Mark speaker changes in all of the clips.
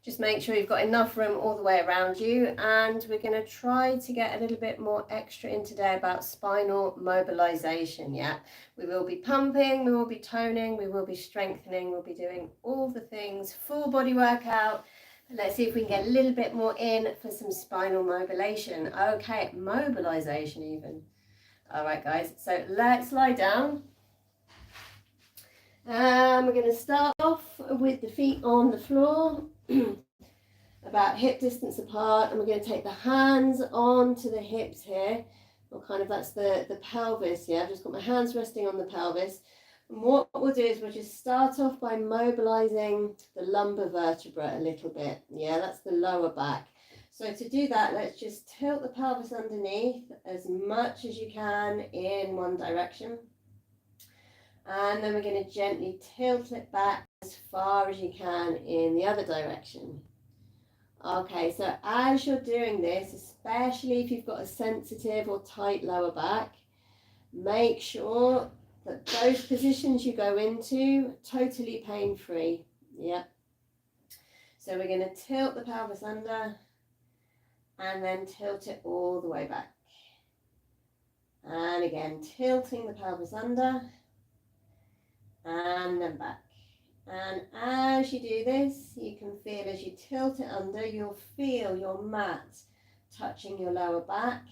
Speaker 1: Just make sure you've got enough room all the way around you, and we're going to try to get a little bit more extra in today about spinal mobilization. Yeah, we will be pumping, we will be toning, we will be strengthening, we'll be doing all the things, full body workout. Let's see if we can get a little bit more in for some spinal mobilization. Okay, mobilization even. All right, guys, so let's lie down. We're going to start off with the feet on the floor, about hip distance apart, and we're going to take the hands onto the hips here, or kind of that's the pelvis. Yeah, I've just got my hands resting on the pelvis. And what we'll do is we'll just start off by mobilizing the lumbar vertebra a little bit. Yeah, that's the lower back. So to do that, let's just tilt the pelvis underneath as much as you can in one direction. And then we're going to gently tilt it back as far as you can in the other direction. Okay, so as you're doing this, especially if you've got a sensitive or tight lower back, make sure that those positions you go into totally pain-free. Yeah. So we're going to tilt the pelvis under and then tilt it all the way back. And again, tilting the pelvis under and then back. And as you do this, you can feel as you tilt it under, you'll feel your mat touching your lower back.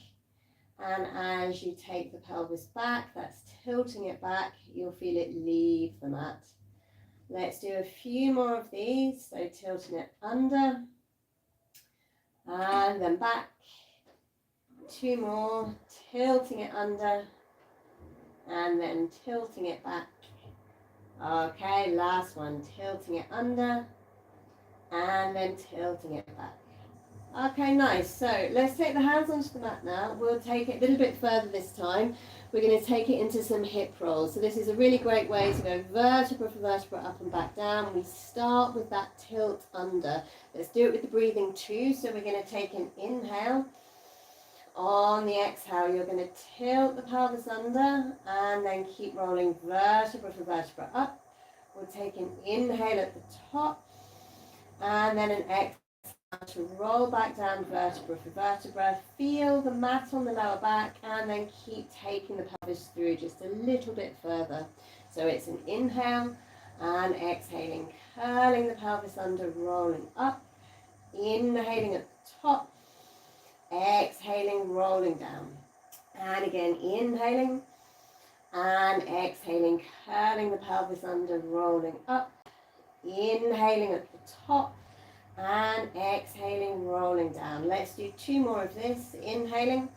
Speaker 1: And as you take the pelvis back, that's tilting it back, you'll feel it leave the mat. Let's do a few more of these. So tilting it under and then back. 2 more, tilting it under and then tilting it back. Okay, last one, tilting it under and then tilting it back. Okay, nice. So let's take the hands onto the mat now. We'll take it a little bit further this time. We're going to take it into some hip rolls. So this is a really great way to go vertebra for vertebra, up and back down. We start with that tilt under. Let's do it with the breathing too. So we're going to take an inhale. On the exhale, you're going to tilt the pelvis under and then keep rolling vertebra for vertebra up. We'll take an inhale at the top and then an exhale to roll back down vertebra for vertebra. Feel the mat on the lower back and then keep taking the pelvis through just a little bit further. So it's an inhale and exhaling, curling the pelvis under, rolling up, inhaling at the top, exhaling, rolling down, and again inhaling and exhaling, curling the pelvis under, rolling up, inhaling at the top and exhaling, rolling down. Let's do 2 more of this. Inhaling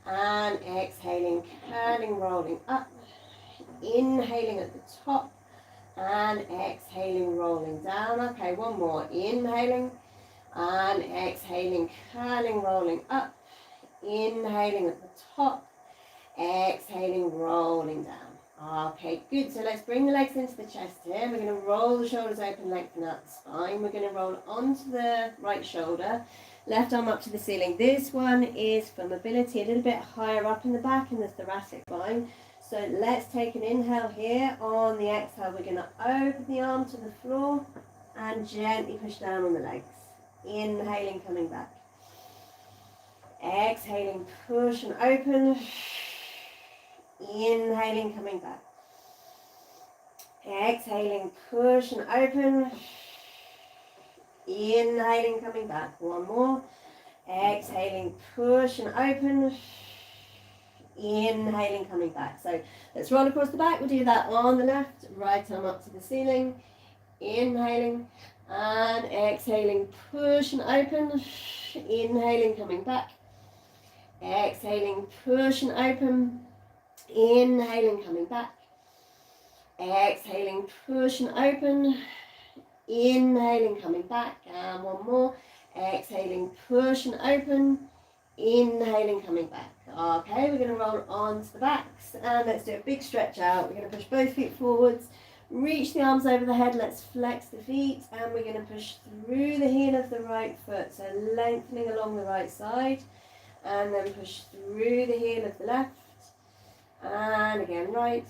Speaker 1: and exhaling, curling, rolling up, inhaling at the top and exhaling, rolling down. Okay, 1 more. Inhaling and exhaling, curling, rolling up, inhaling at the top, exhaling, rolling down. Okay, good. So let's bring the legs into the chest here. We're going to roll the shoulders open, lengthen out the spine. We're going to roll onto the right shoulder, left arm up to the ceiling. This one is for mobility, a little bit higher up in the back in the thoracic spine. So let's take an inhale here. On the exhale, we're going to open the arm to the floor and gently push down on the legs. Inhaling, coming back. Exhaling, push and open. Inhaling, coming back. Exhaling, push and open. Inhaling, coming back. 1 more. Exhaling, push and open. Inhaling, coming back. So let's roll across the back. We'll do that on the left. Right arm up to the ceiling. Inhaling and exhaling, push and open. Inhaling, coming back. Exhaling, push and open. Inhaling, coming back. Exhaling, push and open. Inhaling, coming back. And 1 more. Exhaling, push and open. Inhaling, coming back. Okay, we're going to roll onto the backs and let's do a big stretch out. We're going to push both feet forwards. Reach the arms over the head. Let's flex the feet and we're going to push through the heel of the right foot. So lengthening along the right side and then push through the heel of the left. And again right.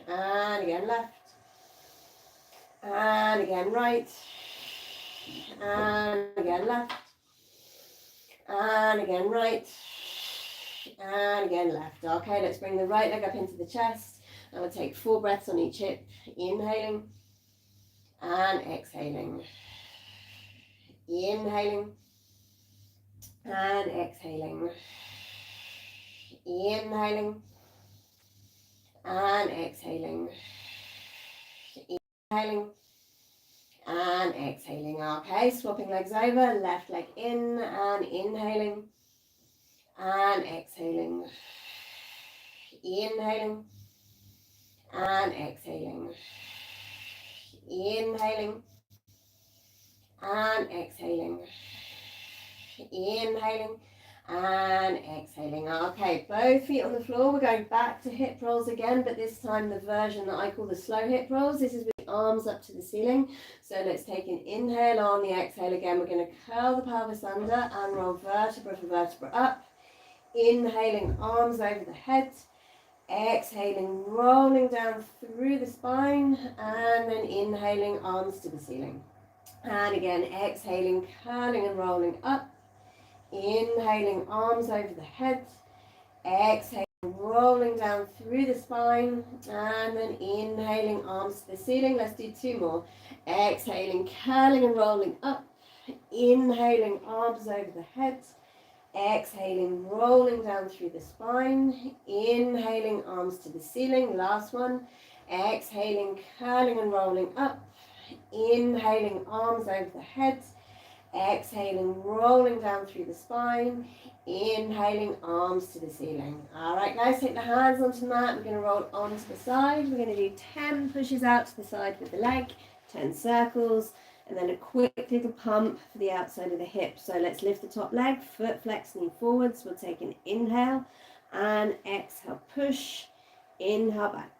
Speaker 1: And again left. And again right. and again left, and again right, and again left. Okay, let's bring the right leg up into the chest, and we'll take 4 breaths on each hip, inhaling and exhaling, inhaling and exhaling, inhaling and exhaling, inhaling and exhaling. Okay, swapping legs over, left leg in and inhaling and exhaling, inhaling and exhaling, inhaling and exhaling, inhaling and exhaling. Okay, both feet on the floor. We're going back to hip rolls again, but this time the version that I call the slow hip rolls. This is with the arms up to the ceiling. So let's take an inhale. On the exhale again, we're going to curl the pelvis under and roll vertebra for vertebra up. Inhaling, arms over the head. Exhaling, rolling down through the spine, and then inhaling, arms to the ceiling. And again, exhaling, curling and rolling up. Inhaling, arms over the head. Exhaling, rolling down through the spine, and then inhaling, arms to the ceiling. Let's do 2 more. Exhaling, curling and rolling up. Inhaling, arms over the head. Exhaling, rolling down through the spine. Inhaling, arms to the ceiling. Last one. Exhaling, curling and rolling up. Inhaling, arms over the head. Exhaling, rolling down through the spine. Inhaling, arms to the ceiling. All right, guys, take the hands onto the mat. We're going to roll onto the side. We're going to do 10 pushes out to the side with the leg, 10 circles, and then a quick little pump for the outside of the hip. So let's lift the top leg, foot flex, knee forwards. We'll take an inhale and exhale, push, inhale back,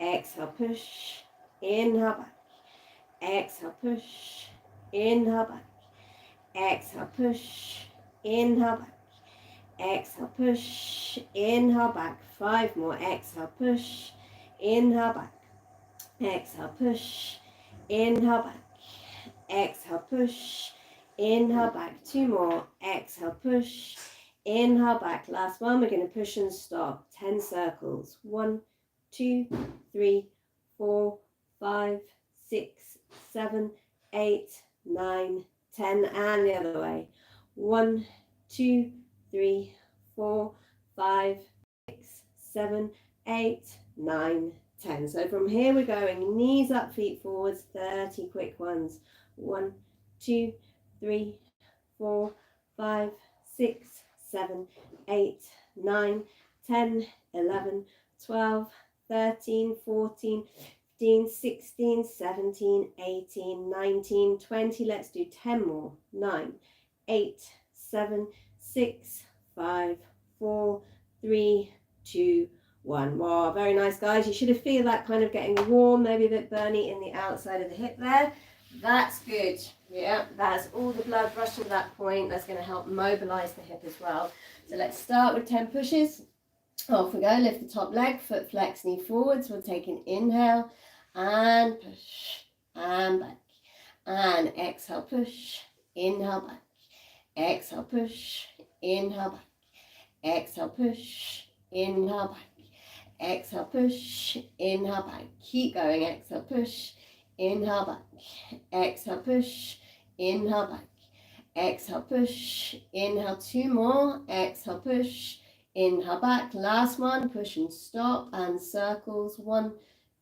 Speaker 1: exhale, push, inhale back, exhale, push, inhale back, exhale, push, inhale back, exhale, push, inhale back. 5 more. Exhale, push, inhale back, exhale, push, inhale back, exhale, push, inhale back. 2 more. Exhale, push, inhale back. Last one. We're going to push and stop. 10 circles. 1, 2, 3, 4, 5, 6, 7, 8, 9, 10, and the other way. 1, 2, 3, 4, 5, 6, 7, 8, 9, 10. So from here we're going knees up, feet forwards, 30 quick ones. 1, 2, 3, 4, 5, 6, 7, 8, 9, 10, 11, 12, 13, 14, 15, 16, 17, 18, 19, 20. Let's do 10 more. 9, 8, 7, 6, 5, 4, 3, 2, 1. Wow, very nice, guys. You should feel that kind of getting warm, maybe a bit burny in the outside of the hip there. That's good. Yeah, that's all the blood rushing to that point. That's going to help mobilize the hip as well. So let's start with 10 pushes. Off we go. Lift the top leg, foot flex, knee forwards. We'll take an inhale and push and back. And exhale, push, inhale back. Exhale, push, inhale back. Exhale, push, inhale back. Exhale, push, inhale back. Keep going. Exhale, push, inhale back. Exhale, push, inhale back. Exhale, push, inhale. 2 more. Exhale, push, inhale back. Last one. Push and stop and circles. 1,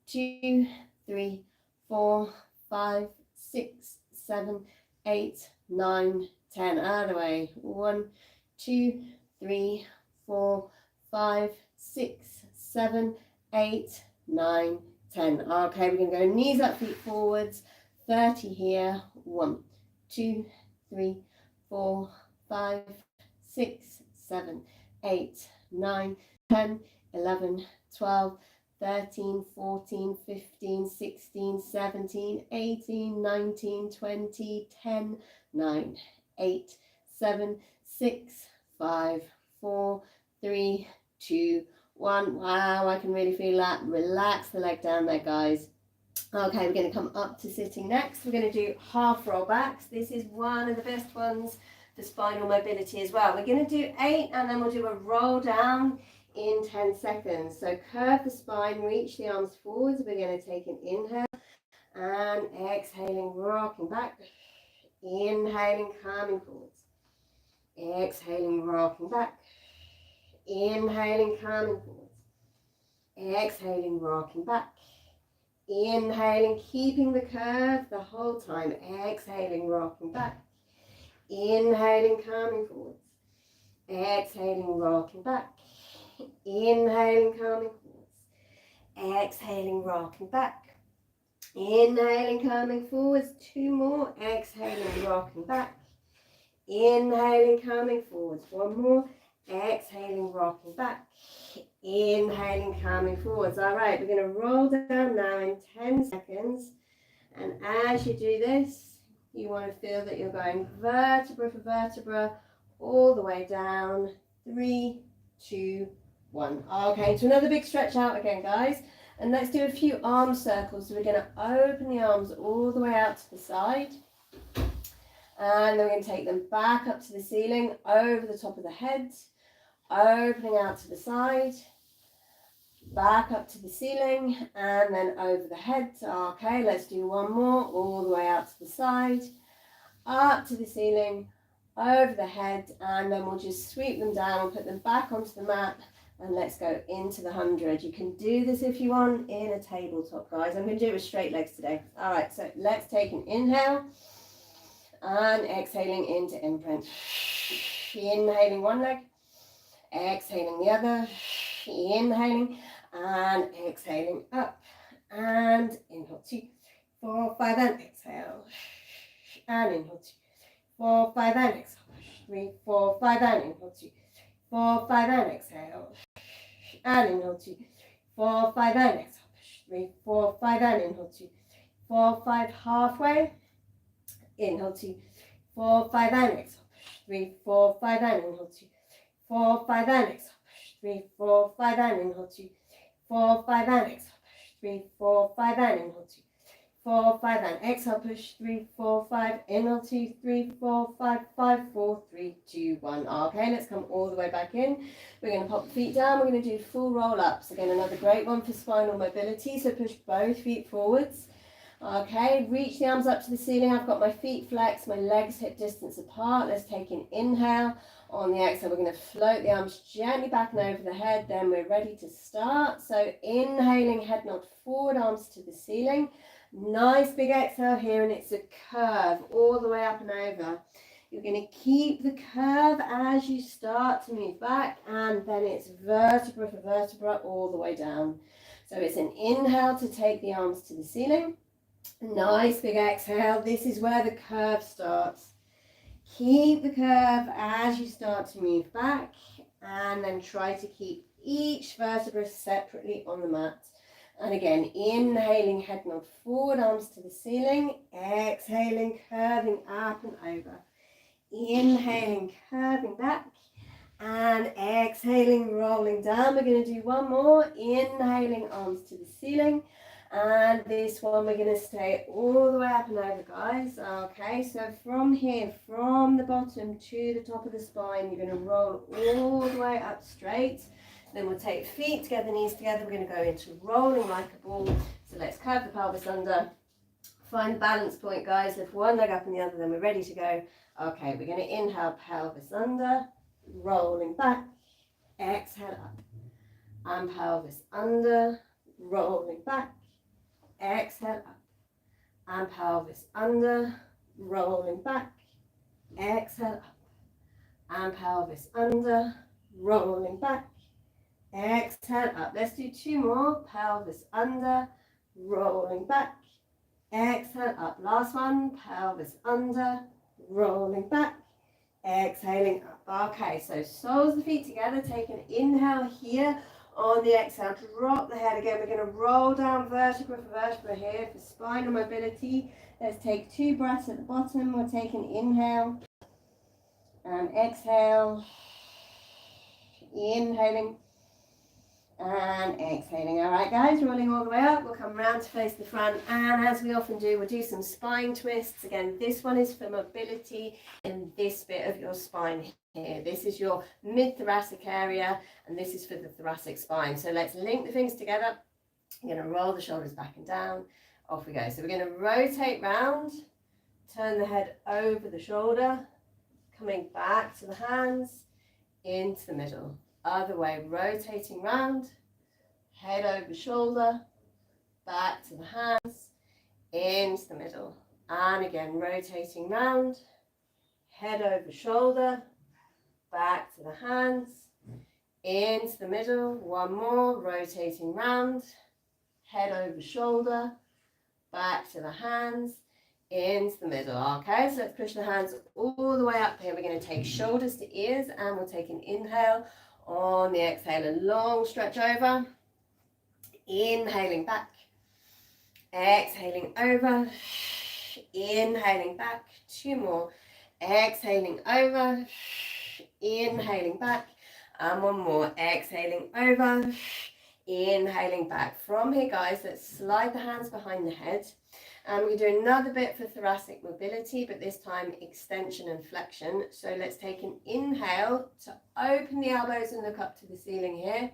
Speaker 1: 2, 3, 4, 5, 6, 7, 8, 9, 10. Out of the way. 1, 2, 3, 4, 5, 6, 7, 8, 9, 10. Okay, we're going to go knees up, feet forwards. 30 here. 1, 2, 3, 4, 5, 6, 7, 8, 9, 10, 11, 12, 13, 14, 15, 16, 17, 18, 19, 20, 10, 9, 8, 7, 6, 5, 4, 3, 2, 1. Wow, I can really feel that. Relax the leg down there, guys. Okay, we're going to come up to sitting next. We're going to do half roll backs. This is one of the best ones for spinal mobility as well. We're going to do 8 and then we'll do a roll down in 10 seconds. So curve the spine, reach the arms forwards. We're going to take an inhale and exhaling, rocking back. Inhaling, coming forwards. Exhaling, rocking back. Inhaling, coming forwards. Exhaling, rocking back. Inhaling, keeping the curve the whole time. Exhaling, rocking back. Inhaling, coming forwards. Exhaling, rocking back. Inhaling, coming forwards. Exhaling, rocking back. Inhaling, coming forwards. 2 more. Exhaling, rocking back. Inhaling, coming forwards. 1 more. Exhaling, rocking back. Inhaling, coming forwards. All right, we're going to roll down now in 10 seconds. And as you do this, you want to feel that you're going vertebra for vertebra all the way down. 3, 2, 1. Okay, so another big stretch out again, guys. And let's do a few arm circles. So we're going to open the arms all the way out to the side. And then we're going to take them back up to the ceiling, over the top of the head, opening out to the side, back up to the ceiling, and then over the head. Okay, let's do 1 more, all the way out to the side, up to the ceiling, over the head, and then we'll just sweep them down, put them back onto the mat, and let's go into the 100. You can do this if you want in a tabletop, guys. I'm going to do it with straight legs today. All right, so let's take an inhale and exhaling into imprint. Inhaling one leg, exhaling the other, inhaling and exhaling up, and inhale 2, 4, 5, and exhale, and inhale 2, 4, 5, and exhale, 3, 4, 5, and inhale 2, 4, 5, and exhale, and inhale 2, 4, 5, and exhale, 3, 4, 5, and inhale 2, 4, 5, halfway, inhale 2, 4, 5, and exhale, 3, 4, 5, and inhale 2, 4, 5, and exhale, 3, 4, 5, and inhale 2, 4, 5, and exhale, 3, 4, 5, and inhale 2, 4, 5, and exhale, push 3, 4, 5, inhale 2, 3, 4, 5, 5, 4, 3, 2, 1. Okay, let's come all the way back in. We're going to pop the feet down. We're going to do full roll ups. Again, another great one for spinal mobility. So push both feet forwards. Okay, reach the arms up to the ceiling. I've got my feet flexed, my legs hip distance apart. Let's take an inhale. On the exhale, we're going to float the arms gently back and over the head. Then we're ready to start. So inhaling, head nod forward, arms to the ceiling. Nice big exhale here, and it's a curve all the way up and over. You're going to keep the curve as you start to move back, and then it's vertebra for vertebra all the way down. So it's an inhale to take the arms to the ceiling. Nice big exhale. This is where the curve starts. Keep the curve as you start to move back, and then try to keep each vertebra separately on the mat. And again, inhaling, head nod forward, arms to the ceiling. Exhaling, curving up and over. Inhaling, curving back. And exhaling, rolling down. We're going to do 1 more. Inhaling, arms to the ceiling. And this one we're going to stay all the way up and over, guys. Okay, so from here, from the bottom to the top of the spine, you're going to roll all the way up straight. Then we'll take feet together, knees together. We're going to go into rolling like a ball. So let's curve the pelvis under. Find the balance point, guys. Lift one leg up and the other, then we're ready to go. Okay, we're going to inhale, pelvis under, rolling back, exhale up. And pelvis under, rolling back, exhale up. And pelvis under, rolling back, exhale up. And pelvis under, rolling back, exhale up. Let's do 2 more. Pelvis under, rolling back, exhale up. Last one. Pelvis under, rolling back, exhaling up. Okay, so soles of the feet together. Take an inhale here. On the exhale, drop the head again. We're going to roll down vertebra for vertebra here for spinal mobility. Let's take 2 breaths at the bottom. We'll take an inhale and exhale. Inhaling And exhaling. All right, guys, rolling all the way up. We'll come round to face the front. And as we often do, we'll do some spine twists. Again, this one is for mobility in this bit of your spine here. This is your mid-thoracic area, and this is for the thoracic spine. So let's link the things together. You're going to roll the shoulders back and down. Off we go. So we're going to rotate round, turn the head over the shoulder, coming back to the hands, into the middle. Other way, rotating round, head over shoulder, back to the hands, into the middle. And again, rotating round, head over shoulder, back to the hands, into the middle. One more, rotating round, head over shoulder, back to the hands, into the middle. Okay, so let's push the hands all the way up here. We're going to take shoulders to ears, and we'll take an inhale. On the exhale, a long stretch over. Inhaling back. Exhaling over. Inhaling back. Two more. Exhaling over. Inhaling back. And one more. Exhaling over. Inhaling back. From here, guys, let's slide the hands behind the head. And we do another bit for thoracic mobility, but this time extension and flexion. So let's take an inhale to open the elbows and look up to the ceiling here.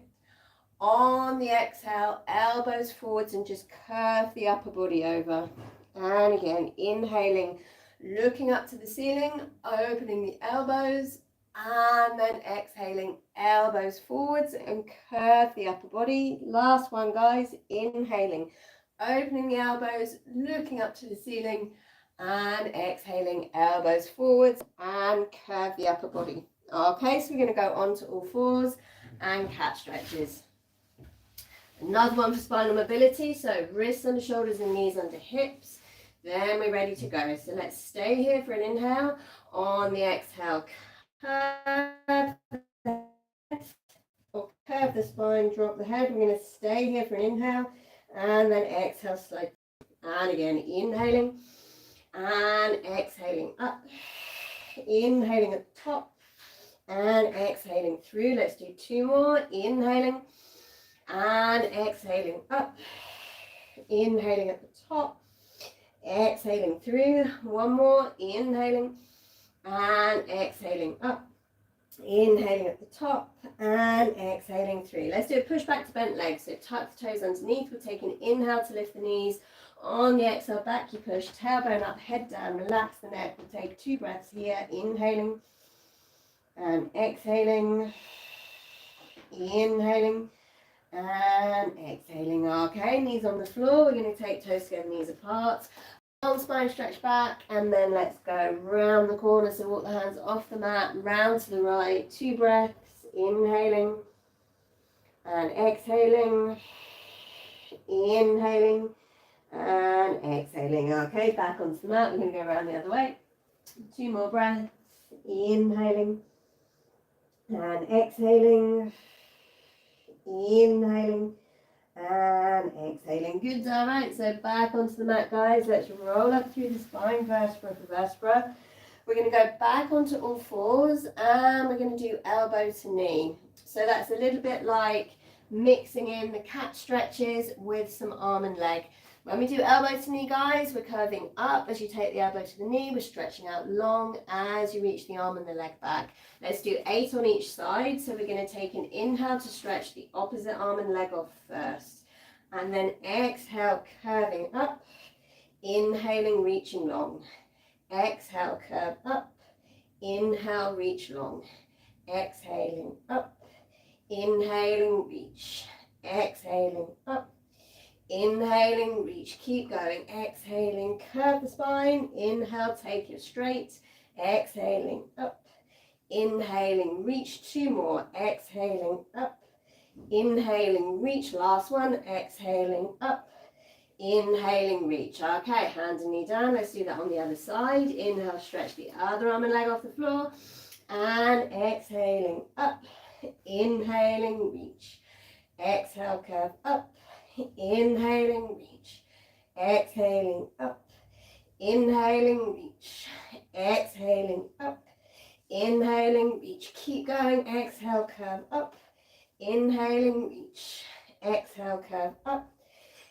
Speaker 1: On the exhale, elbows forwards and just curve the upper body over. And again, inhaling, looking up to the ceiling, opening the elbows, and then exhaling, elbows forwards and curve the upper body. Last one, guys, inhaling. Opening the elbows, looking up to the ceiling, and exhaling, elbows forwards and curve the upper body. Okay, so we're going to go on to all fours and cat stretches. Another one for spinal mobility, so wrists under shoulders and knees under hips. Then we're ready to go. So let's stay here for an inhale. On the exhale, curve the head, or curve the spine, drop the head. We're going to stay here for an inhale. And then exhale, slide. And again, inhaling and exhaling up. Inhaling at the top and exhaling through. Let's do two more. Inhaling and exhaling up. Inhaling at the top. Exhaling through. One more. Inhaling and exhaling up. Inhaling at the top and exhaling through. Let's do a push back to bent legs. So tuck the toes underneath. We'll take an inhale to lift the knees. On the exhale, back you push, tailbone up, head down, relax the neck. We'll take 2 breaths here. Inhaling and exhaling. Inhaling and exhaling. Okay, knees on the floor. We're going to take toes together, knees apart. Arm spine stretch back, and then let's go round the corner. So walk the hands off the mat, round to the right. 2 breaths, inhaling and exhaling, inhaling and exhaling. Okay, back onto the mat. We're going to go around the other way. 2 more breaths, inhaling and exhaling, inhaling and exhaling. Good. All right, so back onto the mat, guys. Let's roll up through the spine, vertebra for vertebra. We're going to go back onto all fours, and we're going to do elbow to knee. So that's a little bit like mixing in the cat stretches with some arm and leg. When we do elbow to knee, guys, we're curving up as you take the elbow to the knee. We're stretching out long as you reach the arm and the leg back. Let's do 8 on each side. So we're going to take an inhale to stretch the opposite arm and leg off first. And then exhale, curving up. Inhaling, reaching long. Exhale, curve up. Inhale, reach long. Exhaling up. Inhaling, reach. Exhaling up. Inhaling, reach, keep going. Exhaling, curve the spine. Inhale, take it straight. Exhaling, up. Inhaling, reach. 2 more. Exhaling, up. Inhaling, reach. Last one. Exhaling, up. Inhaling, reach. Okay, hand and knee down. Let's do that on the other side. Inhale, stretch the other arm and leg off the floor. And exhaling, up. Inhaling, reach. Exhale, curve up. Inhaling, reach. Exhaling, up. Inhaling, reach. Exhaling, up. Inhaling, reach. Keep going. Exhale, curve up. Inhaling, reach. Exhale, curve up.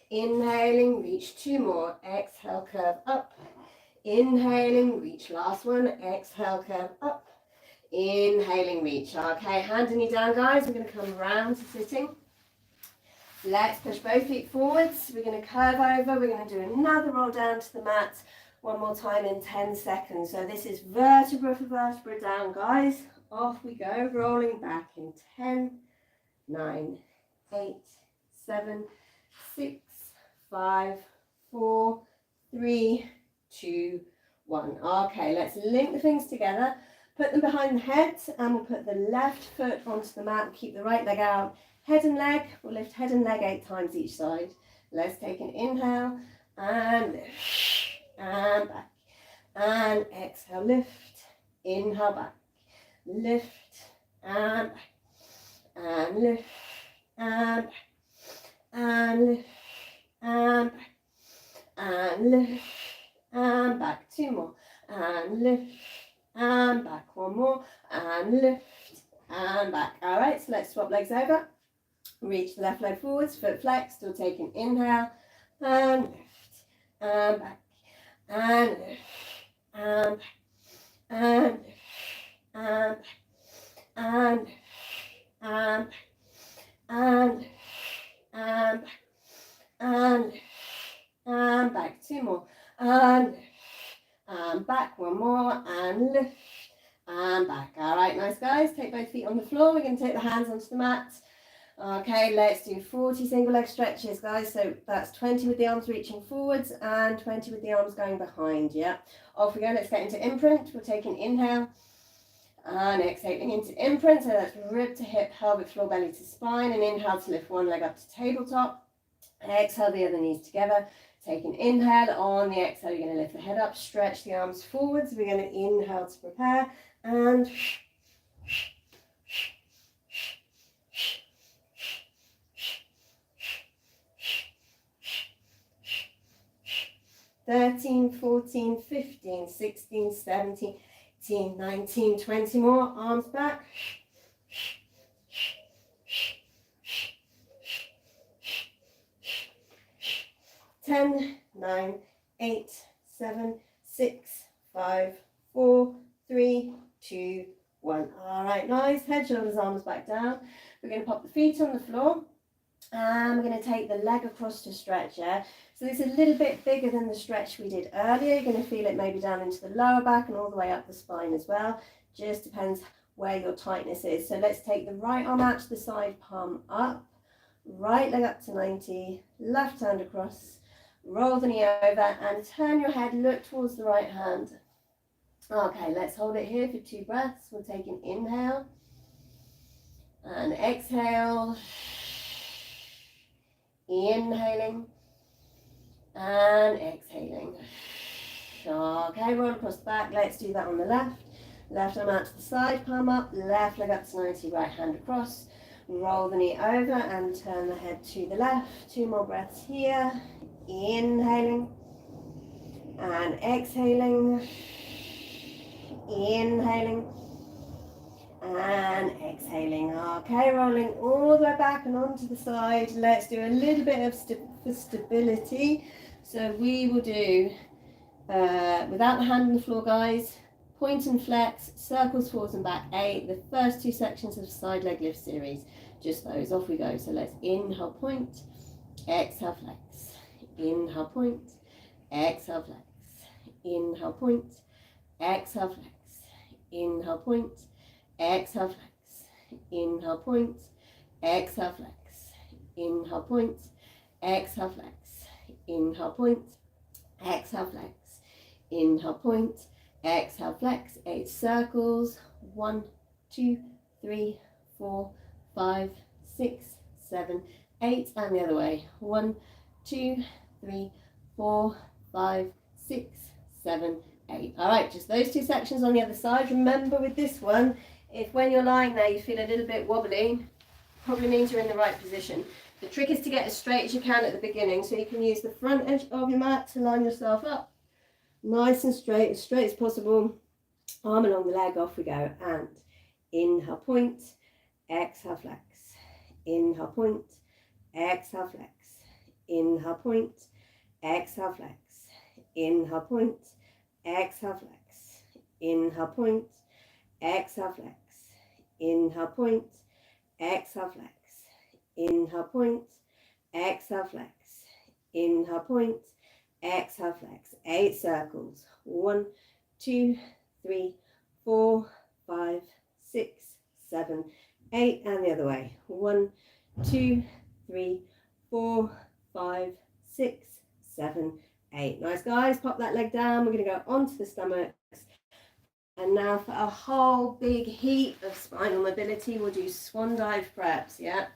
Speaker 1: Inhaling, reach. 2 more. Exhale, curve up. Inhaling, reach. Last one. Exhale, curve up. Inhaling, reach. Okay, hand and knee down, guys. We're going to come round to sitting. Let's push both feet forwards. We're going to curve over. We're going to do another roll down to the mat. One more time in 10 seconds. So this is vertebra for vertebra down, guys. Off we go, rolling back in 10, 9, 8, 7, 6, 5, 4, 3, 2, 1. Okay, let's link the things together. Put them behind the head and we'll put the left foot onto the mat. Keep the right leg out. Head and leg. We'll lift head and leg 8 times each side. Let's take an inhale and lift. And back, and exhale, lift, inhale, back, lift, and back, and lift, and back, and lift, and back, and lift, and back, 2 more, and lift, and back, 1 more, and lift, and back. All right, so let's swap legs over, reach the left leg forwards, foot flex, still take an inhale, and lift, and back, and lift, and lift, and lift, and lift, and lift, and lift, and lift, and lift, and back, 2 more, and lift, and back, 1 more, and lift, and back. All right, nice guys, take both feet on the floor. We're going to take the hands onto the mat. Okay, let's do 40 single leg stretches, guys. So that's 20 with the arms reaching forwards and 20 with the arms going behind. Yeah, off we go. Let's get into imprint. We'll take an inhale and exhaling into imprint. So that's rib to hip, pelvic floor, belly to spine. And inhale to lift one leg up to tabletop. Exhale the other knees together. Take an inhale. On the exhale, you're going to lift the head up, stretch the arms forwards. We're going to inhale to prepare and 13, 14, 15, 16, 17, 18, 19, 20 more. Arms back. Ten, 9, 8, 7, 6, 5, 4, 3, 2, 1. All right, nice. Head, shoulders, arms back down. We're going to pop the feet on the floor. And we're going to take the leg across to stretch, yeah? So this is a little bit bigger than the stretch we did earlier. You're going to feel it maybe down into the lower back and all the way up the spine as well. Just depends where your tightness is. So let's take the right arm out to the side, palm up. Right leg up to 90. Left hand across. Roll the knee over and turn your head. Look towards the right hand. Okay, let's hold it here for 2 breaths. We'll take an inhale. And exhale. Inhaling and exhaling. Okay, roll across the back. Let's do that on the left. Left arm out to the side, palm up. Left leg up to 90, right hand across. Roll the knee over and turn the head to the left. 2 more breaths here. Inhaling and exhaling. Inhaling and exhaling. Okay, rolling all the way back and onto the side. Let's do a little bit of stability. So we will do without the hand on the floor, guys. Point and flex, circles forwards and back 8. The first 2 sections of the side leg lift series, just those. Off we go. So let's inhale, point, exhale, flex. Inhale, point, exhale, flex. Inhale, point, exhale, flex. Inhale, point, exhale, flex. Inhale, point, exhale, flex. Inhale, point, exhale, flex. Inhale, point, exhale, flex. Inhale, point, exhale, flex. 8 circles. 1, 2, 3, 4, 5, 6, 7, 8. And the other way. 1, 2, 3, 4, 5, 6, 7, 8. All right, just those 2 sections on the other side. Remember with this one, if when you're lying there you feel a little bit wobbly, probably means you're in the right position. The trick is to get as straight as you can at the beginning, so you can use the front edge of your mat to line yourself up. Nice and straight as possible. Arm along the leg, off we go. And inhale, point, exhale, flex. inhale, point, exhale, flex, inhale, point, exhale, flex, inhale, point, exhale, flex, inhale, point, exhale, flex, inhale, point, exhale, flex, inhale, point, exhale, flex, inhale, point, exhale, flex. 8 circles. 1, 2, 3, 4, 5, 6, 7, 8, and the other way. 1, 2, 3, 4, 5, 6, 7, 8. Nice, guys. Pop that leg down. We're going to go onto the stomachs. And now for a whole big heap of spinal mobility, we'll do swan dive preps, yeah?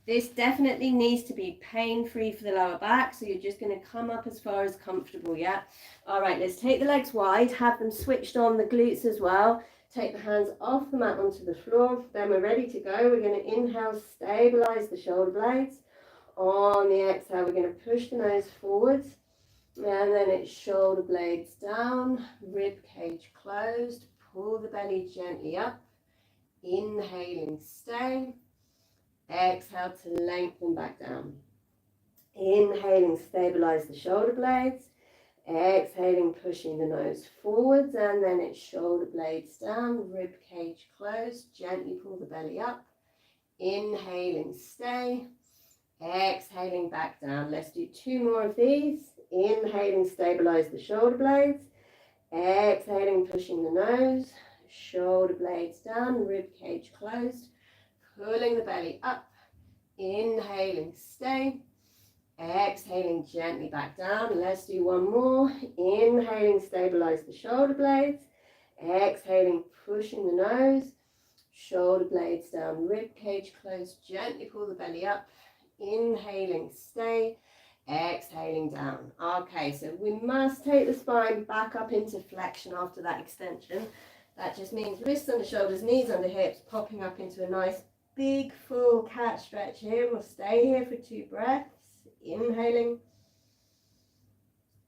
Speaker 1: This definitely needs to be pain-free for the lower back, so you're just going to come up as far as comfortable, yeah? All right, let's take the legs wide, have them switched on, the glutes as well. Take the hands off the mat onto the floor. Then we're ready to go. We're going to inhale, stabilize the shoulder blades. On the exhale, we're going to push the nose forwards. And then it's shoulder blades down, rib cage closed. Pull the belly gently up. Inhaling, stay. Exhale to lengthen back down. Inhaling, stabilize the shoulder blades. Exhaling, pushing the nose forwards, and then it's shoulder blades down, rib cage closed. Gently pull the belly up. Inhaling, stay. Exhaling, back down. Let's do 2 more of these. Inhaling, stabilize the shoulder blades. Exhaling, pushing the nose. Shoulder blades down, rib cage closed. Pulling the belly up. Inhaling, stay. Exhaling, gently back down. Let's do 1 more. Inhaling, stabilize the shoulder blades. Exhaling, pushing the nose. Shoulder blades down, rib cage closed. Gently pull the belly up. Inhaling, stay. Exhaling down. Okay, so we must take the spine back up into flexion after that extension. That just means wrists under shoulders, knees under hips, popping up into a nice big full cat stretch here. We'll stay here for 2 breaths. Inhaling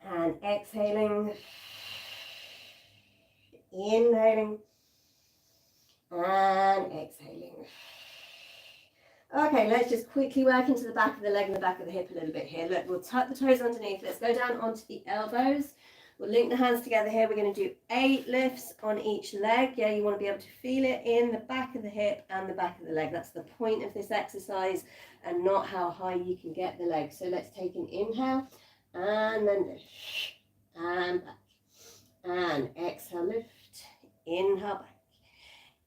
Speaker 1: and exhaling. Inhaling and exhaling. Okay, let's just quickly work into the back of the leg and the back of the hip a little bit here. Look, we'll tuck the toes underneath. Let's go down onto the elbows. We'll link the hands together here. We're going to do 8 lifts on each leg. Yeah, you want to be able to feel it in the back of the hip and the back of the leg. That's the point of this exercise, and not how high you can get the leg. So let's take an inhale and then lift and back and exhale, lift, inhale,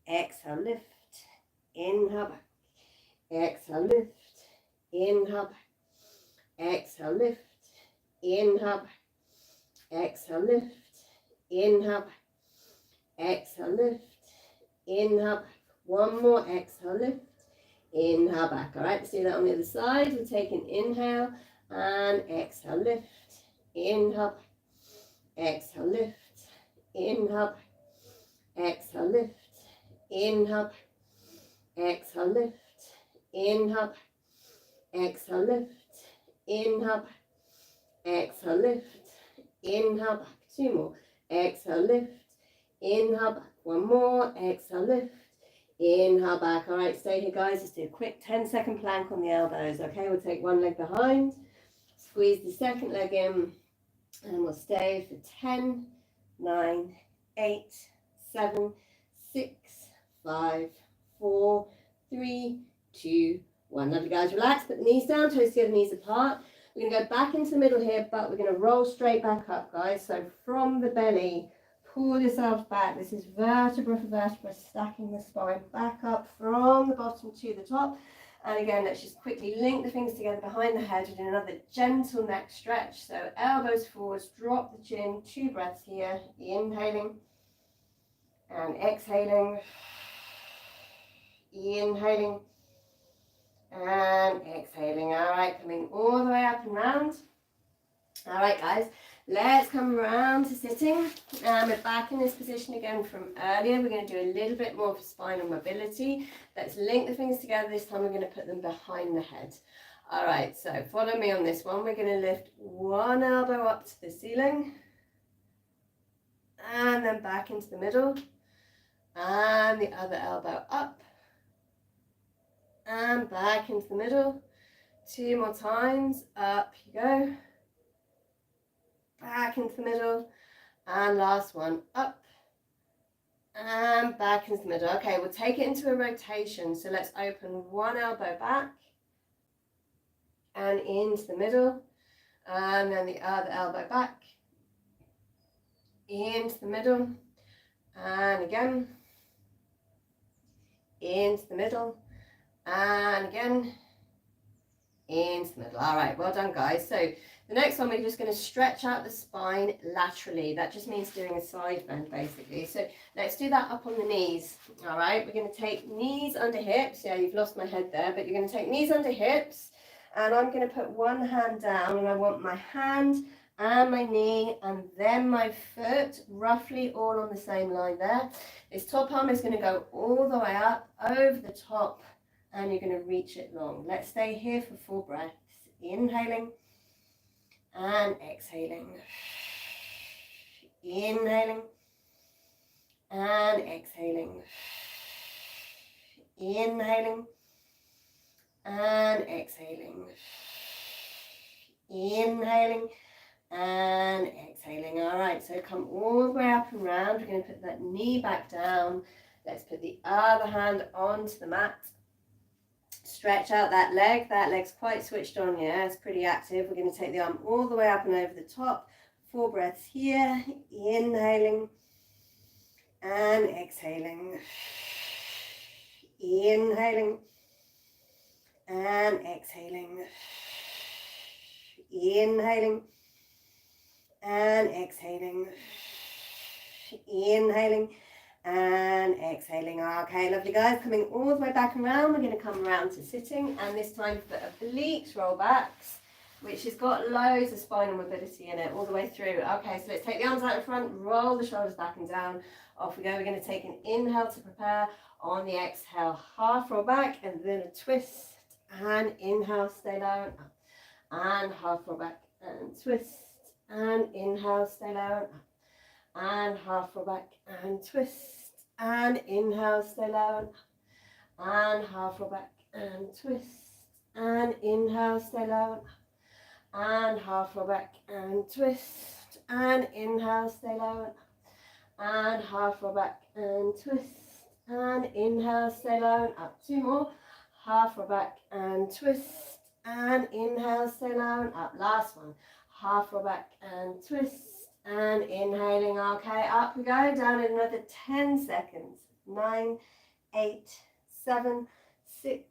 Speaker 1: back, exhale, lift, inhale, back, exhale, lift, inhale, back, exhale, lift, inhale, back, exhale, lift, inhale, back, exhale, lift, inhale, back. 1 more, exhale, lift, inhale, back. All right, let's do that on the other side. We'll take an inhale and exhale, lift, inhale, back, exhale, lift, inhale, back, exhale, lift, inhale, back, exhale, lift, inhale, back, exhale, lift, inhale, back, exhale, lift, inhale, back. 2 more, exhale, lift, inhale, back. 1 more, exhale, lift, inhale, back. All right, stay here, guys. Just do a quick 10-second plank on the elbows. Okay, we'll take 1 leg behind, squeeze the second leg in, and we'll stay for 10, 9, 8, 7, 6, 5, 4, 3, 2, 1. Lovely, guys. Relax, put the knees down, toes together, knees apart. We're going to go back into the middle here, but we're going to roll straight back up, guys. So from the belly, pull yourself back. This is vertebra for vertebra, stacking the spine back up from the bottom to the top. And again, let's just quickly link the fingers together behind the head. We're doing another gentle neck stretch. So elbows forwards, drop the chin, 2 breaths here. Inhaling and exhaling. Inhaling and exhaling. All right, coming all the way up and round. All right, guys, let's come around to sitting. We're back in this position again from earlier. We're going to do a little bit more for spinal mobility. Let's link the fingers together. This time we're going to put them behind the head. All right, so follow me on this one. We're going to lift 1 elbow up to the ceiling and then back into the middle, and the other elbow up and back into the middle. 2 more times. Up you go. Back into the middle. And last one. Up and back into the middle. Okay, we'll take it into a rotation. So let's open one elbow back and into the middle. And then the other elbow back into the middle. And again. Into the middle. And again. Into the middle. All right, well done, guys. So the next one, we're just going to stretch out the spine laterally. That just means doing a side bend, basically. So let's do that up on the knees. All right, we're going to take knees under hips. Yeah, you've lost my head there, but you're going to take knees under hips. And I'm going to put one hand down, and I want my hand and my knee and then my foot roughly all on the same line there. This top arm is going to go all the way up over the top, and you're going to reach it long. Let's stay here for 4 breaths. Inhaling and exhaling. Inhaling and exhaling. Inhaling and exhaling. Inhaling and exhaling. All right, so come all the way up and round. We're going to put that knee back down. Let's put the other hand onto the mat. Stretch out that leg. That leg's quite switched on, yeah, it's pretty active. We're going to take the arm all the way up and over the top. 4 breaths here. Inhaling and exhaling. Inhaling and exhaling. Inhaling and exhaling. Inhaling and exhaling. Okay, lovely, guys. Coming all the way back around, we're going to come around to sitting, and this time for obliques roll backs, which has got loads of spinal mobility in it all the way through. Okay, so let's take the arms out in front, roll the shoulders back and down. Off we go. We're going to take an inhale to prepare. On the exhale, half roll back and then a twist, and inhale, stay low and up, and half roll back and twist, and inhale, stay low and up, and half roll back and twist, and inhale, stay low and up, and half roll back and twist, and inhale, stay low and up, and half roll back and twist, and inhale, stay low and up, and half roll back and twist, and inhale, stay low and up. 2 more. Half roll back and twist, and inhale, stay low and up. Last one. Half roll back and twist, and inhaling. Okay, up we go. Down in another 10 seconds. 9, 8, 7, 6,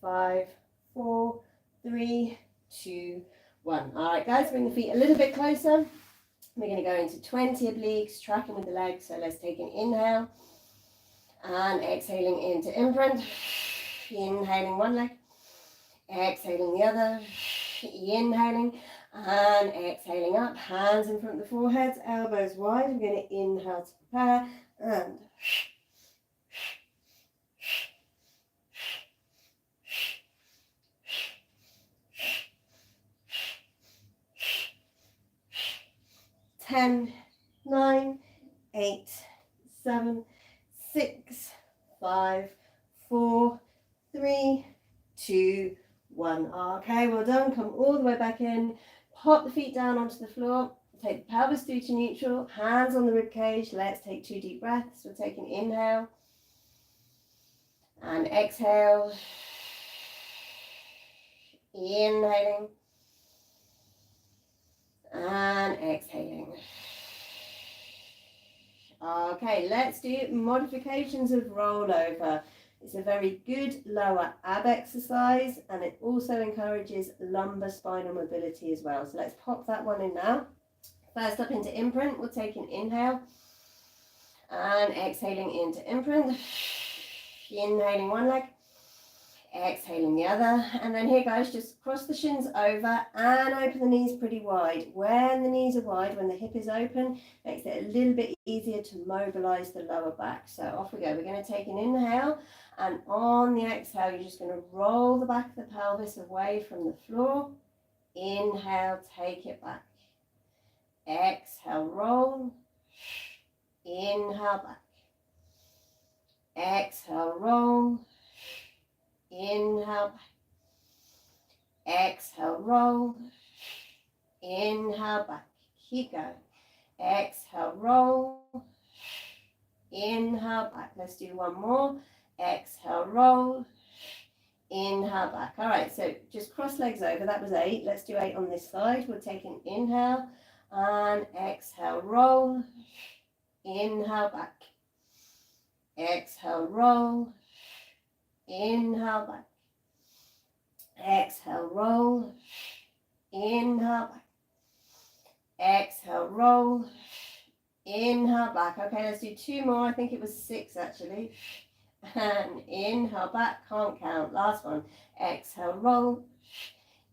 Speaker 1: 5, 4, 3, 2, 1. All right, guys, bring the feet a little bit closer. We're going to go into 20 obliques, tracking with the legs. So let's take an inhale and exhaling into imprint. Inhaling one leg, exhaling the other, inhaling and exhaling up, hands in front of the forehead, elbows wide. We're going to inhale to prepare, and ten, 9, 8, 7, 6, 5, 4, 3, 2, 1. Okay, well done. Come all the way back in. Pop the feet down onto the floor. Take the pelvis through to neutral. Hands on the rib cage. Let's take 2 deep breaths. We'll take an inhale and exhale. Inhaling and exhaling. Okay, let's do modifications of rollover. It's a very good lower ab exercise, and it also encourages lumbar spinal mobility as well. So let's pop that one in now. First up into imprint, we'll take an inhale and exhaling into imprint. Inhaling one leg, exhaling the other, and then here guys, just cross the shins over and open the knees pretty wide. When the knees are wide, when the hip is open, makes it a little bit easier to mobilize the lower back. So off we go. We're going to take an inhale, and on the exhale you're just going to roll the back of the pelvis away from the floor. Inhale, take it back. Exhale, roll. Inhale, back. Exhale, roll. inhale back, exhale, roll, inhale back, keep going, exhale, roll, inhale back. Let's do one more, exhale, roll, inhale back. All right, so just cross legs over. That was 8. Let's do 8 on this side. We'll take an inhale and exhale, roll, inhale back, exhale, roll, inhale back, exhale, roll, inhale back, exhale, roll, inhale back. Okay, let's do 2 more. I think it was 6 actually. And inhale back, can't count. Last one, exhale, roll,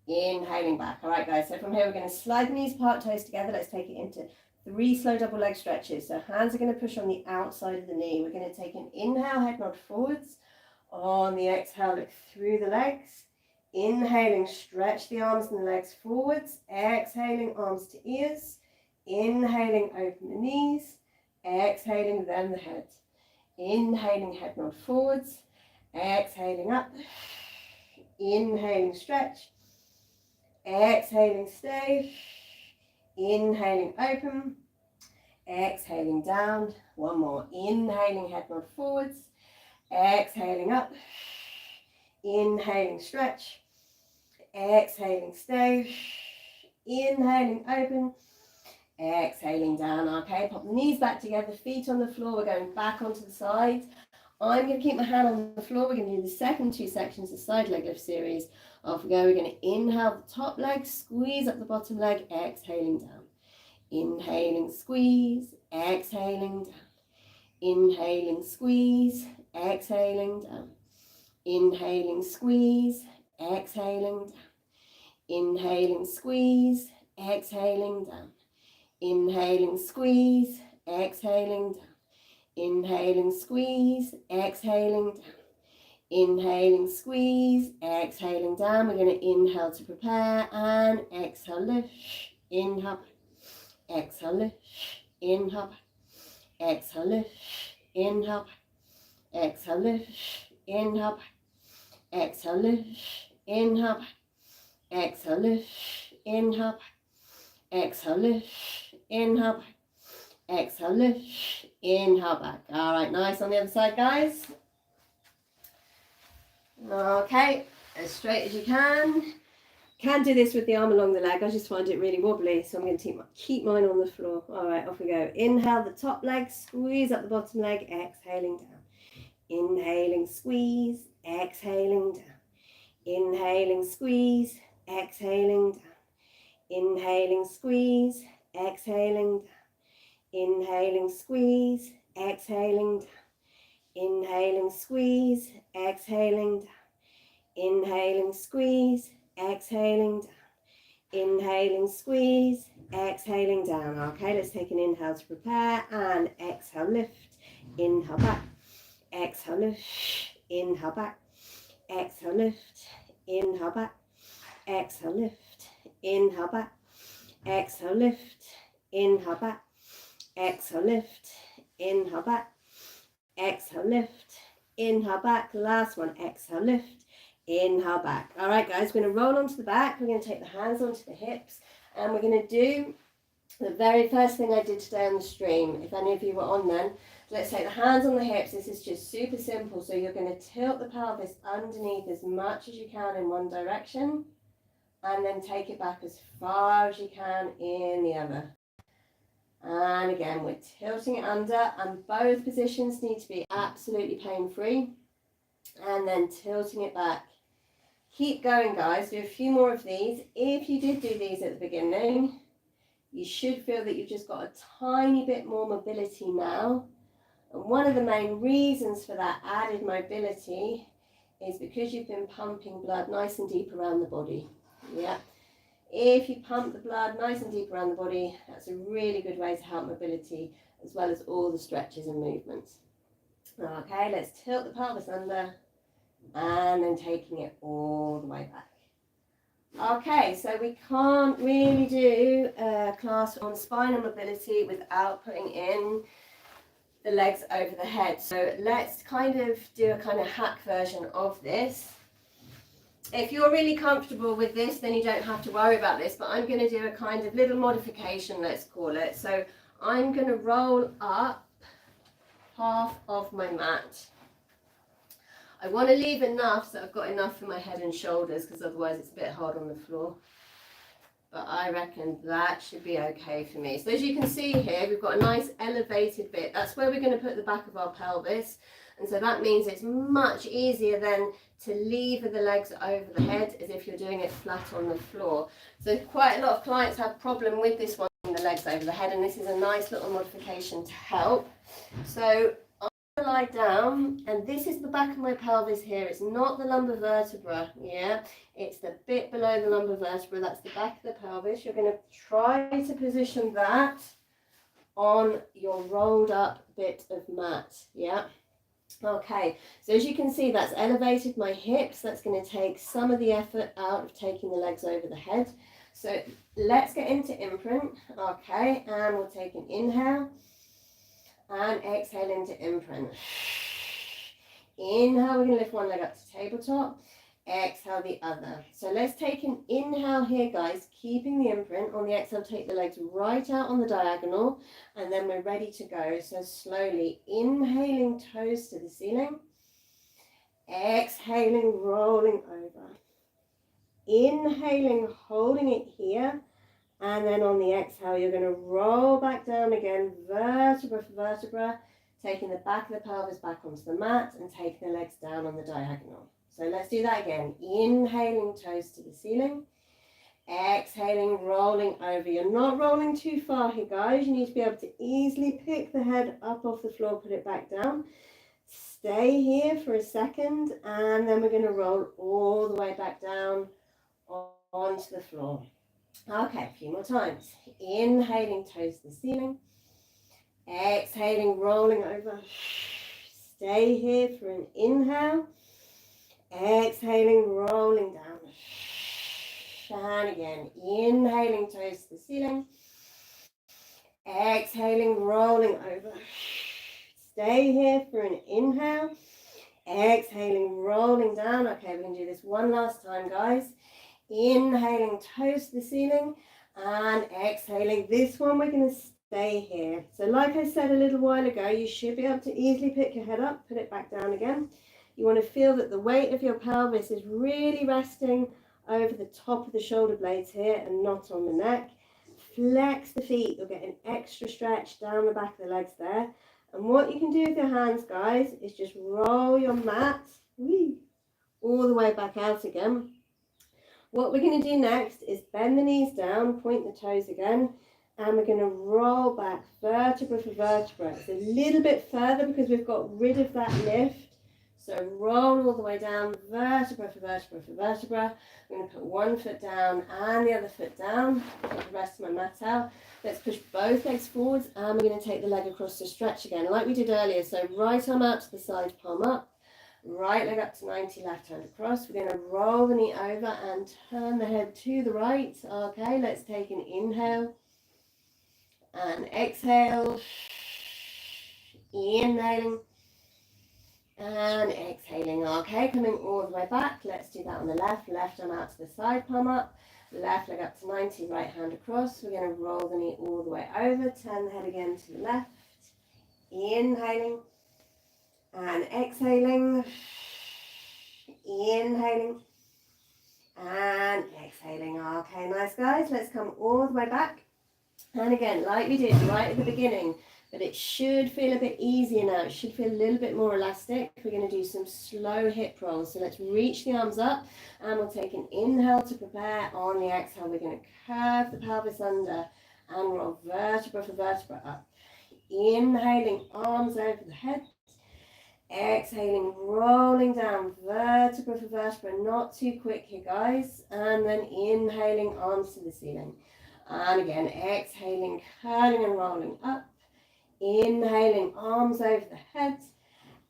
Speaker 1: inhaling back. All right, guys, so from here we're going to slide the knees apart, toes together. Let's take it into 3 slow double leg stretches. So hands are going to push on the outside of the knee. We're going to take an inhale, head nod forwards. On the exhale, look through the legs. Inhaling, stretch the arms and the legs forwards. Exhaling, arms to ears. Inhaling, open the knees. Exhaling, then the head. Inhaling, head nod forwards. Exhaling up. Inhaling, stretch. Exhaling, stay. Inhaling, open. Exhaling, down. One more. Inhaling, head nod forwards. Exhaling up. Inhaling, stretch. Exhaling, stay. Inhaling, open. Exhaling, down. Okay, pop the knees back together, feet on the floor. We're going back onto the sides. I'm going to keep my hand on the floor. We're going to do the second 2 sections of side leg lift series. Off we go. We're going to inhale the top leg, squeeze up the bottom leg, exhaling down. Inhaling, squeeze, exhaling down. Inhaling, squeeze, exhaling down. Inhaling, squeeze, exhaling down. Inhaling, squeeze, exhaling down. Inhaling, squeeze, exhaling down. Inhaling, squeeze, exhaling down. Inhaling, squeeze, exhaling down. We're going to inhale to prepare and exhale, lift, inhale, exhale, lift, inhale, exhale, lift, inhale, exhale, lift, inhale, exhale, lift, inhale, exhale, lift, inhale, exhale, lift, inhale, exhale, lift, inhale back. All right, nice on the other side, guys. Okay, as straight as you can. Can do this with the arm along the leg. I just find it really wobbly, so I'm going to keep mine on the floor. All right, off we go. Inhale the top leg, squeeze up the bottom leg, exhaling down. Inhaling, squeeze, exhaling down. Inhaling, squeeze, exhaling down. Inhaling, squeeze, exhaling down. Inhaling, squeeze, exhaling down. Inhaling, squeeze, exhaling down. Inhaling, squeeze, exhaling down. Inhaling, squeeze, exhaling down. Okay, let's take an inhale to prepare and exhale, lift, inhale back, exhale, lift, inhale back, exhale, lift, inhale back, exhale, lift, inhale back, exhale, lift, inhale back, exhale, lift, inhale back, exhale, lift, inhale back. Last one, exhale, lift, inhale back. All right, guys, we're going to roll onto the back. We're going to take the hands onto the hips, and we're going to do the very first thing I did today on the stream. If any of you were on then, let's take the hands on the hips. This is just super simple. So you're going to tilt the pelvis underneath as much as you can in one direction, and then take it back as far as you can in the other. And again, we're tilting it under, and both positions need to be absolutely pain-free. And then tilting it back. Keep going, guys. Do a few more of these. If you did do these at the beginning, you should feel that you've just got a tiny bit more mobility now. And one of the main reasons for that added mobility is because you've been pumping blood nice and deep around the body. Yeah. If you pump the blood nice and deep around the body, that's a really good way to help mobility, as well as all the stretches and movements. Okay, let's tilt the pelvis under and then taking it all the way back. Okay, so we can't really do a class on spinal mobility without putting in the legs over the head. So let's kind of do a kind of hack version of this. If you're really comfortable with this, then you don't have to worry about this, but I'm going to do a kind of little modification, let's call it. So I'm going to roll up half of my mat. I want to leave enough so I've got enough for my head and shoulders, because otherwise it's a bit hard on the floor. But I reckon that should be okay for me. So as you can see here, we've got a nice elevated bit. That's where we're going to put the back of our pelvis. And so that means it's much easier then to lever the legs over the head as if you're doing it flat on the floor. So quite a lot of clients have a problem with this one, the legs over the head, and this is a nice little modification to help. So I'm going to lie down, and this is the back of my pelvis here. It's not the lumbar vertebra, yeah? It's the bit below the lumbar vertebra. That's the back of the pelvis. You're going to try to position that on your rolled up bit of mat, yeah? Okay, so as you can see, that's elevated my hips. That's going to take some of the effort out of taking the legs over the head. So let's get into imprint, okay, and we'll take an inhale and exhale into imprint. Inhale, we're going to lift one leg up to tabletop. Exhale the other. So let's take an inhale here, guys, keeping the imprint. On the exhale, take the legs right out on the diagonal, and then we're ready to go. So slowly inhaling, toes to the ceiling. Exhaling, rolling over. Inhaling, holding it here. And then on the exhale, you're going to roll back down again, vertebra for vertebra, taking the back of the pelvis back onto the mat and taking the legs down on the diagonal. So let's do that again. Inhaling, toes to the ceiling. Exhaling, rolling over. You're not rolling too far here, guys. You need to be able to easily pick the head up off the floor, put it back down. Stay here for a second, and then we're going to roll all the way back down onto the floor. Okay, a few more times. Inhaling, toes to the ceiling. Exhaling, rolling over. Stay here for an inhale. Exhaling, rolling down. And again, inhaling, toes to the ceiling. Exhaling, rolling over. Stay here for an inhale. Exhaling, rolling down. Okay, we're going to do this one last time, guys. Inhaling, toes to the ceiling. And exhaling. This one, we're going to stay here. So like I said a little while ago, you should be able to easily pick your head up, put it back down again. You want to feel that the weight of your pelvis is really resting over the top of the shoulder blades here and not on the neck. Flex the feet. You'll get an extra stretch down the back of the legs there. And what you can do with your hands, guys, is just roll your mat all the way back out again. What we're going to do next is bend the knees down, point the toes again, and we're going to roll back vertebra for vertebra. It's a little bit further because we've got rid of that lift. So roll all the way down, vertebra for vertebra for vertebra. I'm going to put one foot down and the other foot down. Take the rest of my mat out. Let's push both legs forwards, and we're going to take the leg across to stretch again, like we did earlier. So right arm out to the side, palm up. Right leg up to 90, left hand across. We're going to roll the knee over and turn the head to the right. Okay, let's take an inhale and exhale. Inhaling. And exhaling. Okay, coming all the way back. Let's do that on the left. Left arm out to the side, palm up. Left leg up to 90, right hand across. We're going to roll the knee all the way over. Turn the head again to the left. Inhaling. And exhaling. Inhaling. And exhaling. Okay, nice, guys. Let's come all the way back. And again, like we did right at the beginning, but it should feel a bit easier now. It should feel a little bit more elastic. We're going to do some slow hip rolls. So let's reach the arms up, and we'll take an inhale to prepare. On the exhale, we're going to curve the pelvis under and roll vertebra for vertebra up. Inhaling, arms over the head. Exhaling, rolling down vertebra for vertebra. Not too quick here, guys. And then inhaling, arms to the ceiling. And again, exhaling, curling and rolling up. Inhaling, arms over the head.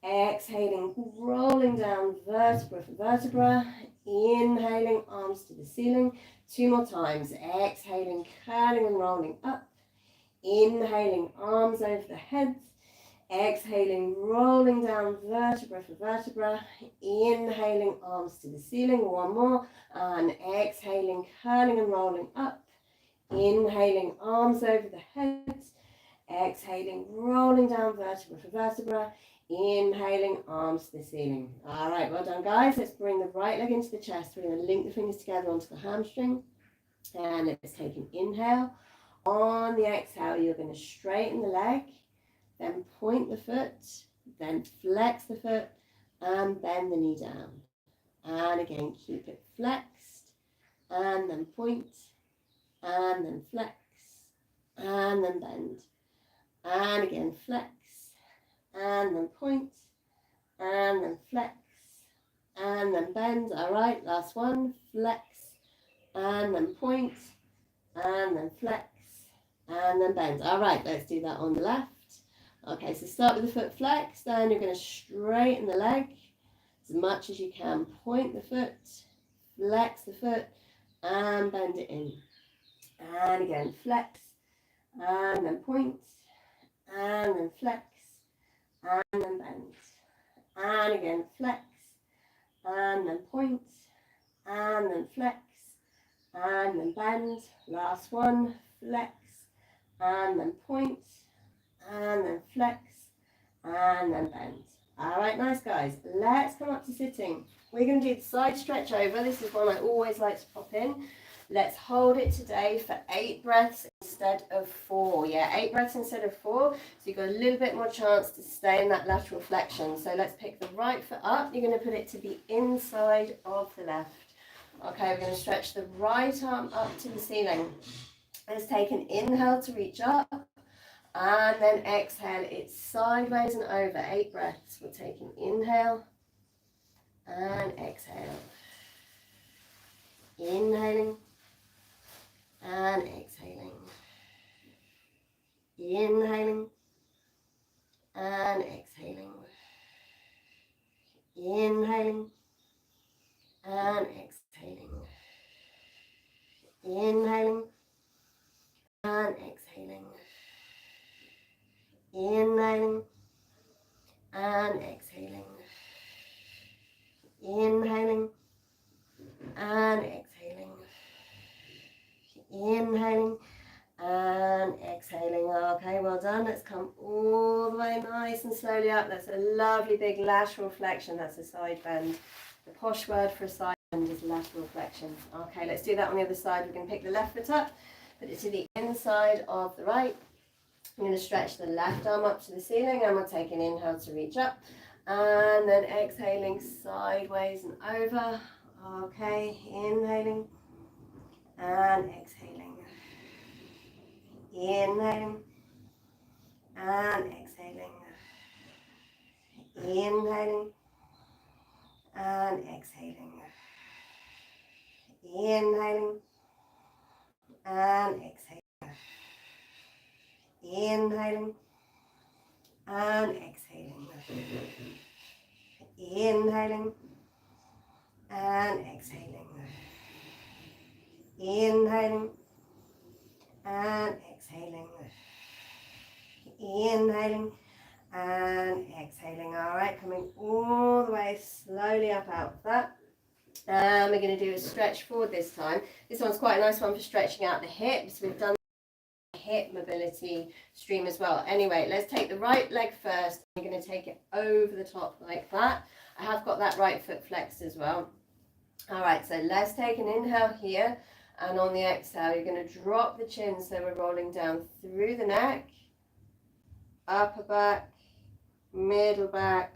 Speaker 1: Exhaling, rolling down vertebra for vertebra. Inhaling, arms to the ceiling. Two more times. Exhaling, curling and rolling up. Inhaling, arms over the head. Exhaling, rolling down vertebra for vertebra. Inhaling, arms to the ceiling. One more. And exhaling, curling and rolling up. Inhaling, arms over the head. Exhaling, rolling down vertebra for vertebra. Inhaling, arms to the ceiling. All right, well done, guys. Let's bring the right leg into the chest. We're going to link the fingers together onto the hamstring. And let's take an inhale. On the exhale, you're going to straighten the leg, then point the foot, then flex the foot, and bend the knee down. And again, keep it flexed, and then point, and then flex, and then bend. And again, flex, and then point, and then flex, and then bend. All right, last one, flex, and then point, and then flex, and then bend. All right, let's do that on the left. Okay, so start with the foot flexed, then you're going to straighten the leg as much as you can. Point the foot, flex the foot, and bend it in. And again, flex, and then point, and then flex, and then bend. And again, flex, and then point, and then flex, and then bend. Last one, flex, and then point, and then flex, and then bend. All right, nice guys. Let's come up to sitting. We're going to do the side stretch over. This is one I always like to pop in. Let's hold it today for 8 breaths instead of 4. Yeah, 8 breaths instead of 4. So you've got a little bit more chance to stay in that lateral flexion. So let's pick the right foot up. You're going to put it to the inside of the left. Okay, we're going to stretch the right arm up to the ceiling. Let's take an inhale to reach up. And then exhale it sideways and over. 8 breaths. We'll take an inhale and exhale. Inhaling and exhaling. Inhaling and exhaling. Inhaling and exhaling. Inhaling and exhaling. Inhaling and exhaling. Inhaling and exhaling. Inhaling and exhaling. Okay, well done. Let's come all the way nice and slowly up. That's a lovely big lateral flexion. That's a side bend. The posh word for a side bend is lateral flexion. Okay, let's do that on the other side. We're going to pick the left foot up, put it to the inside of the right. I'm going to stretch the left arm up to the ceiling, and we'll take an inhale to reach up, and then exhaling sideways and over. Okay, inhaling and exhaling. Inhaling and exhaling. Inhaling and exhaling. Inhaling and exhaling. Inhaling and exhaling. Inhaling and exhaling. Inhaling and exhaling. Inhaling and exhaling. All right, coming all the way slowly up out of that. And we're going to do a stretch forward this time. This one's quite a nice one for stretching out the hips. We've done hip mobility stream as well. Anyway, let's take the right leg first. We're going to take it over the top like that. I have got that right foot flexed as well. All right, so let's take an inhale here, and on the exhale you're going to drop the chin, so we're rolling down through the neck, upper back, middle back,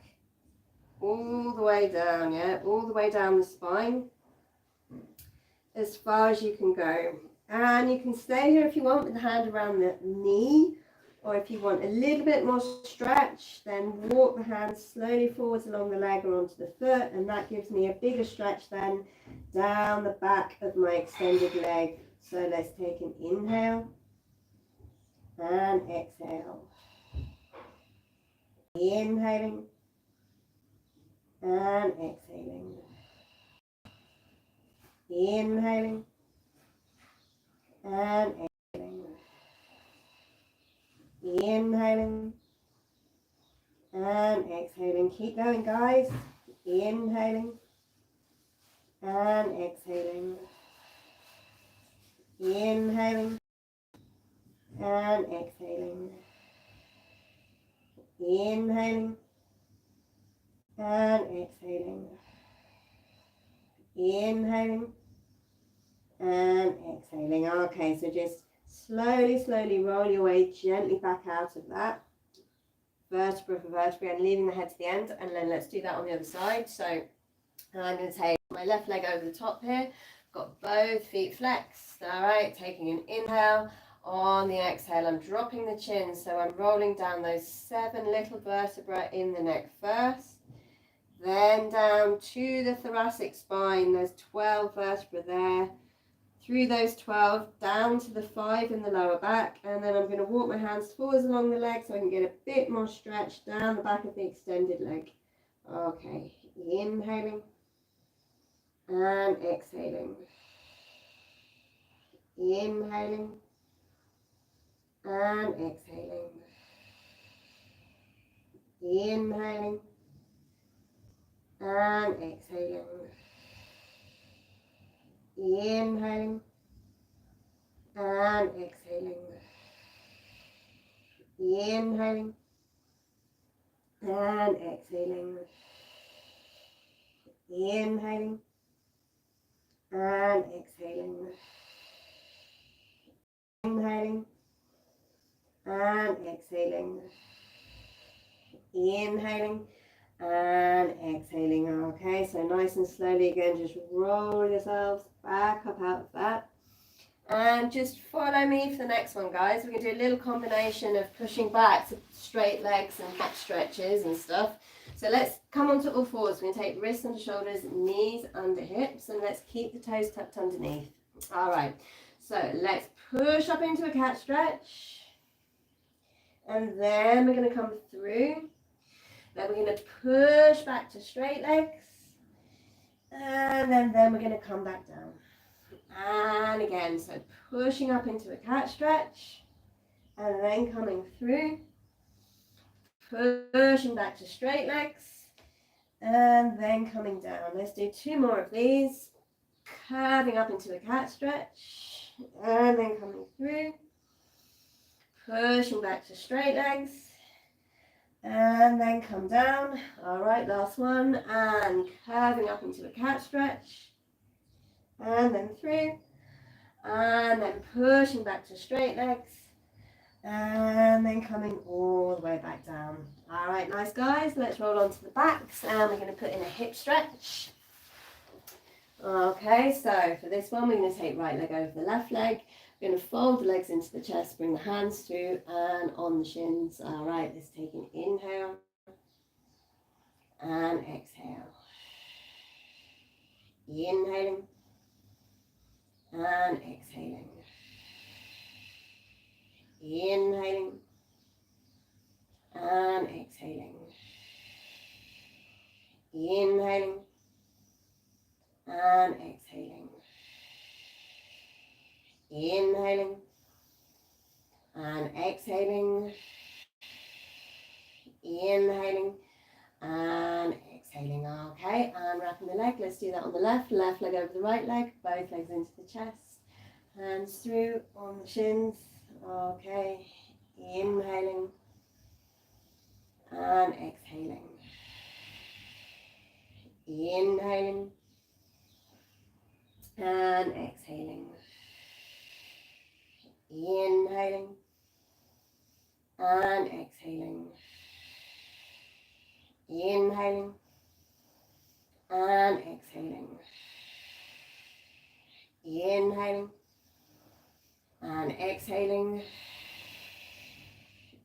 Speaker 1: all the way down, yeah, all the way down the spine as far as you can go. And you can stay here if you want with the hand around the knee, or if you want a little bit more stretch, then walk the hand slowly forwards along the leg or onto the foot, and that gives me a bigger stretch then down the back of my extended leg. So let's take an inhale and exhale. Inhaling and exhaling. Inhaling and exhaling. Inhaling and exhaling. Keep going, guys. Inhaling and exhaling. Inhaling and exhaling. Inhaling and exhaling. Inhaling and exhaling. Okay, so just slowly roll your way gently back out of that. Vertebra for vertebra and leaving the head to the end. And then let's do that on the other side. So I'm going to take my left leg over the top here. Got both feet flexed. All right, taking an inhale. On the exhale, I'm dropping the chin. So I'm rolling down those 7 little vertebrae in the neck first. Then down to the thoracic spine. There's 12 vertebrae there. Through those 12, down to the 5 in the lower back. And then I'm going to walk my hands forwards along the leg so I can get a bit more stretch down the back of the extended leg. Okay, inhaling and exhaling. Inhaling and exhaling. Inhaling and exhaling. Inhaling and exhaling. Inhaling and exhaling. Inhaling and exhaling. Inhaling and exhaling. Inhaling and exhaling. Okay, so nice and slowly again, just roll yourselves back up out of that. And just follow me for the next one, guys. We're going to do a little combination of pushing back to straight legs and back stretches and stuff. So let's come onto all fours. We're going to take wrists under shoulders, knees under hips, and let's keep the toes tucked underneath. All right, so let's push up into a cat stretch. And then we're going to come through. Then we're going to push back to straight legs. And then we're going to come back down. And again, so pushing up into a cat stretch. And then coming through. Pushing back to straight legs. And then coming down. Let's do 2 more of these. Curving up into a cat stretch. And then coming through. Pushing back to straight legs. And then come down. All right, last one. And curving up into a cat stretch. And then through. And then pushing back to straight legs. And then coming all the way back down. All right, nice guys. Let's roll onto the backs. And we're going to put in a hip stretch. Okay, so for this one, we're going to take right leg over the left leg. We're going to fold the legs into the chest, bring the hands through and on the shins. All right, let's take an inhale and exhale. Inhaling and exhaling. Inhaling and exhaling. Inhaling and exhaling. Inhaling and exhaling. Inhaling and exhaling. Okay, and wrapping the leg. Let's do that on the left. Left leg over the right leg. Both legs into the chest. Hands through on the shins. Okay, inhaling and exhaling. Inhaling and exhaling. Inhaling and exhaling. Inhaling and exhaling. Inhaling and exhaling.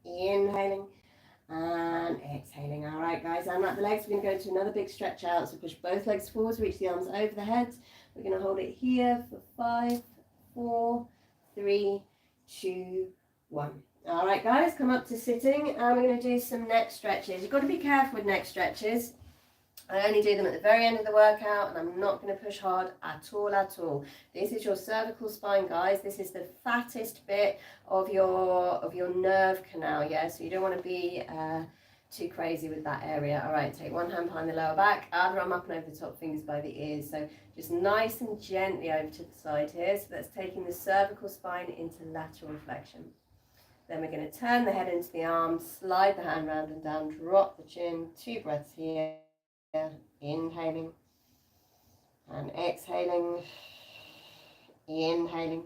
Speaker 1: Inhaling and exhaling. All right, guys, unwrap the legs. We're going to go to another big stretch out. So push both legs forwards, reach the arms over the head. We're going to hold it here for 5, 4, 3, 2, 1. All right, guys, come up to sitting, and we're going to do some neck stretches. You've got to be careful with neck stretches. I only do them at the very end of the workout, and I'm not going to push hard at all. This is your cervical spine, guys. This is the fattest bit of your nerve canal, yeah? So you don't want to be too crazy with that area. All right, take one hand behind the lower back, other arm up and over the top, fingers by the ears. So just nice and gently over to the side here. So that's taking the cervical spine into lateral flexion. Then we're going to turn the head into the arms, slide the hand round and down, drop the chin. 2 breaths here. Inhaling and exhaling. Inhaling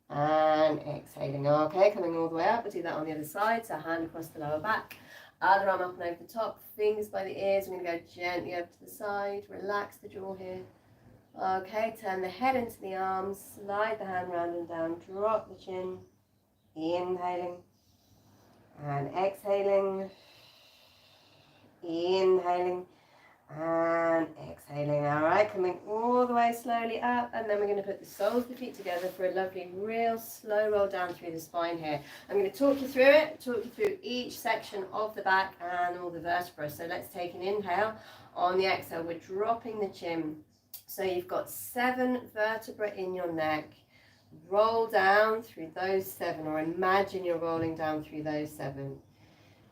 Speaker 1: and exhaling. Okay, coming all the way up. We'll do that on the other side. So hand across the lower back, other arm up and over the top, fingers by the ears. We're going to go gently over to the side. Relax the jaw here. Okay, turn the head into the arms, slide the hand round and down, drop the chin. Inhaling and exhaling. Inhaling and exhaling. All right, coming all the way slowly up, and then we're going to put the soles of the feet together for a lovely real slow roll down through the spine here. I'm going to talk you through it, talk you through each section of the back and all the vertebrae. So let's take an inhale. On the exhale, we're dropping the chin. So you've got 7 vertebrae in your neck. Roll down through those 7, or imagine you're rolling down through those 7.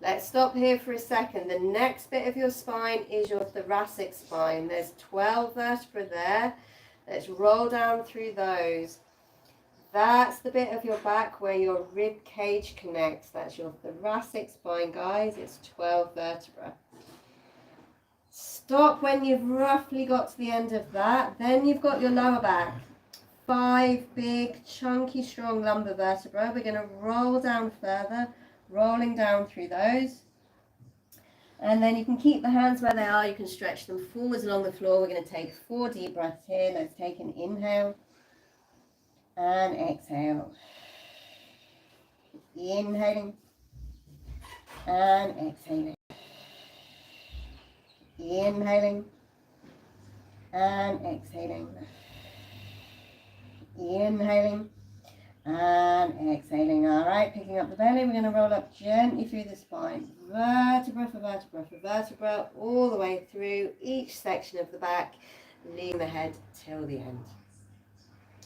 Speaker 1: Let's stop here for a second. The next bit of your spine is your thoracic spine. There's 12 vertebrae there. Let's roll down through those. That's the bit of your back where your rib cage connects. That's your thoracic spine, guys. It's 12 vertebrae. Stop when you've roughly got to the end of that. Then you've got your lower back. 5 big, chunky, strong lumbar vertebrae. We're going to roll down further, rolling down through those. And then you can keep the hands where they are. You can stretch them forwards along the floor. We're going to take 4 deep breaths here. Let's take an inhale and exhale. Inhaling and exhaling. Inhaling and exhaling. Inhaling and exhaling. All right, picking up the belly, we're going to roll up gently through the spine, vertebra for vertebra for vertebra, all the way through each section of the back, leading the head till the end.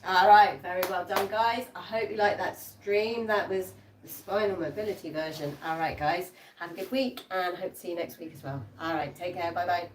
Speaker 1: All right, very well done, guys. I hope you like that stream. That was the spinal mobility version. All right, guys, have a good week and hope to see you next week as well. All right, take care. Bye bye.